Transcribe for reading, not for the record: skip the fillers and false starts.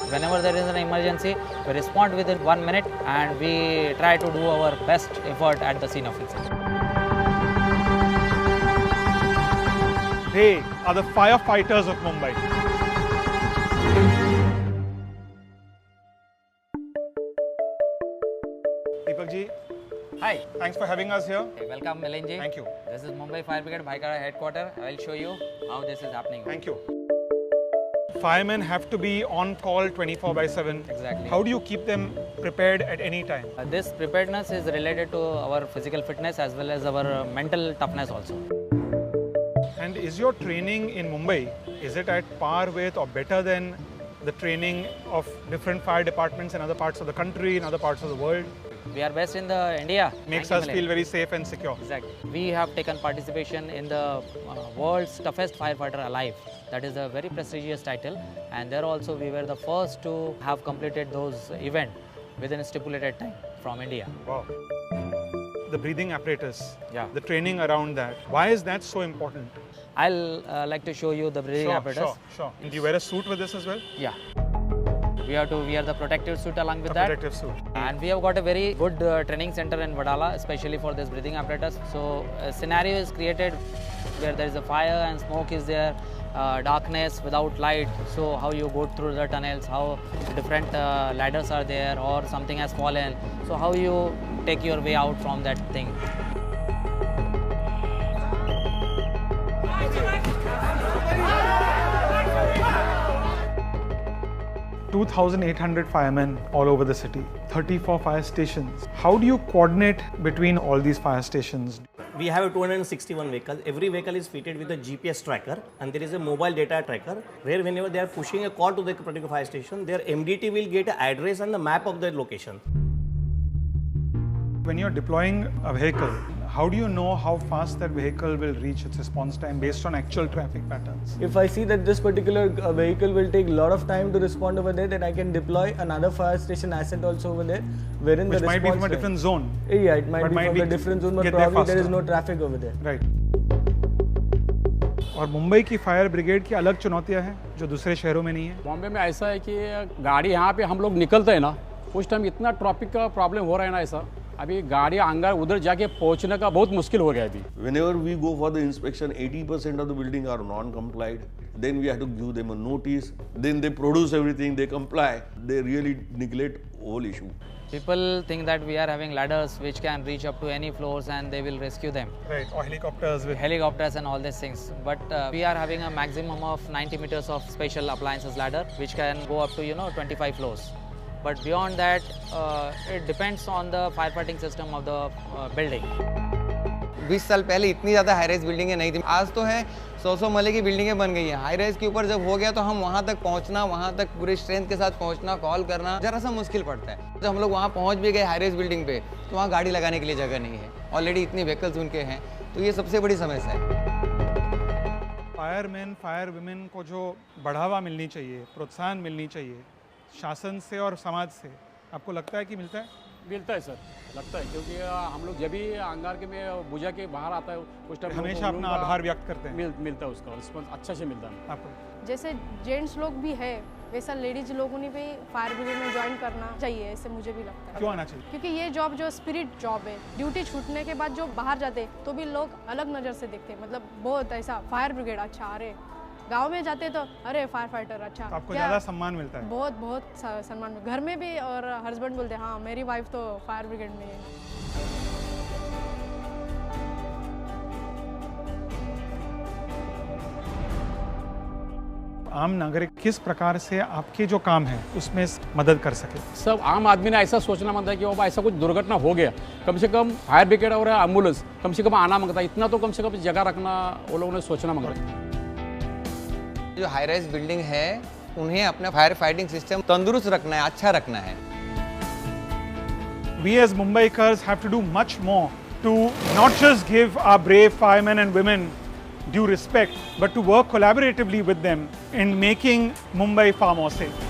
Whenever there is an emergency, we respond within 1 minute and we try to do our best effort at the scene of incident. They are the firefighters of Mumbai. Deepak ji, Hi. thanks for having us here. Okay, welcome Milinji. Thank you. This is Mumbai Fire Brigade Bhaikara headquarters. I will show you how this is happening. Thank you. Firemen have to be on call 24/7. Exactly. How do you keep them prepared at any time? This preparedness is related to our physical fitness as well as our mental toughness also. And is your training in Mumbai, is it at par with or better than the training of different fire departments in other parts of the country, in other parts of the world? We are best in the India. Makes Thank you, us feel Milind. very safe and secure. Exactly. We have taken participation in the world's toughest firefighter alive. That is a very prestigious title, and there also we were the first to have completed those events within a stipulated time from India. Wow. The breathing apparatus, Yeah. the training around that. Why is that so important? I'll like to show you the breathing apparatus. Sure. And do you wear a suit with this as well? Yeah. We have to wear the protective suit along with A that. protective suit. And we have got a very good training center in Vadala, especially for this breathing apparatus. So a scenario is created where there is a fire and smoke is there, darkness without light. So how you go through the tunnels, how different ladders are there or something has fallen. So how you take your way out from that thing. 2,800 firemen all over the city, 34 fire stations. How do you coordinate between all these fire stations? We have 261 vehicles. Every vehicle is fitted with a GPS tracker, and there is a mobile data tracker where whenever they are pushing a call to the particular fire station, their MDT will get an address and the map of the location. When you're deploying a vehicle, how do you know how fast that vehicle will reach its response time based on actual traffic patterns? If I see that this particular vehicle will take a lot of time to respond over there, then I can deploy another fire station asset also over there, wherein Which the might be response from a different zone. Yeah, it might but be from a different zone, but get there probably there is faster. no traffic over there. Right. और मुंबई की fire brigade की अलग चुनौतियां हैं जो दूसरे शहरों में नहीं है। बॉम्बे में ऐसा है कि गाड़ी यहाँ पे हम लोग निकलते हैं ना, उस टाइम इतना ट्रैफिक का प्रॉब्लम हो रहा है ना, ऐसा अभी गाड़ी अंगार उधर जाके पहुँचने का बहुत मुश्किल हो गया अभी। Whenever we go for the inspection, 80% of the building are non-complied. Then we have to give them a notice. Then they produce everything, they comply. They really neglect whole issue. People think that we are having ladders which can reach up to any floors and they will rescue them. Right. Or helicopters with Helicopters and all these things. But we are having a maximum of 90 meters of special appliances ladder which can go up to 25 floors. But beyond that, it depends on the firefighting system of the building. 20 साल पहले इतनी ज़्यादा high rise बिल्डिंगें नहीं थी। आज तो है 100 मले की बिल्डिंगें बन गई हैं। हाई राइज के ऊपर जब हो गया तो हम वहाँ तक पहुँचना, वहाँ तक पूरे स्ट्रेंथ के साथ पहुँचना, कॉल करना जरा सा मुश्किल पड़ता है। जब हम लोग वहाँ पहुँच भी गए हाई राइज बिल्डिंग पे तो वहाँ गाड़ी लगाने के लिए जगह नहीं है। ऑलरेडी इतनी व्हीकल्स उनके हैं, तो ये सबसे बड़ी समस्या है। फायरमैन, फायर वुमेन को जो बढ़ावा मिलनी चाहिए, प्रोत्साहन मिलनी चाहिए शासन से और समाज से, आपको लगता है कि मिलता है? मिलता है सर, लगता है, क्योंकि हम लोग जब भी अंगार के में बुझा के बाहर आता है उस टाइम हमेशा अपना आभार व्यक्त करते हैं। मिलता है उसका रिस्पॉन्स अच्छा से मिलता है आपको। जैसे जेंट्स लोग भी है वैसा लेडीज लोगों ने भी फायर ब्रिगेड में ज्वाइन करना चाहिए, ऐसे मुझे भी लगता है। क्यों आना चाहिए? क्योंकि ये जॉब जो स्पिरिट जॉब है, ड्यूटी छूटने के बाद जो बाहर जाते तो भी लोग अलग नज़र से देखते हैं। मतलब बहुत ऐसा फायर ब्रिगेड अच्छा, अरे गांव में जाते तो अरे फायर फाइटर अच्छा, तो आपको ज़्यादा सम्मान मिलता है? बहुत बहुत सम्मान। घर में भी और हस्बैंड बोलते हैं हाँ मेरी वाइफ तो फायर ब्रिगेड में है। आम नागरिक किस प्रकार से आपके जो काम है उसमें मदद कर सके? सब आम आदमी ने ऐसा सोचना मांगता है कि वो ऐसा कुछ दुर्घटना हो गया, कम से कम फायर ब्रिगेड और एम्बुलेंस कम से कम आना मांगता है, इतना तो कम से कम जगह रखना वो लोगों ने सोचना मांगता है। जो हाई राइज बिल्डिंग है उन्हें अपना फायर फाइटिंग सिस्टम तंदुरुस्त रखना है, अच्छा रखना है। We as Mumbaikars have to do much more to not just give our brave firemen and women due respect, but to work collaboratively with them in making Mumbai far more safe.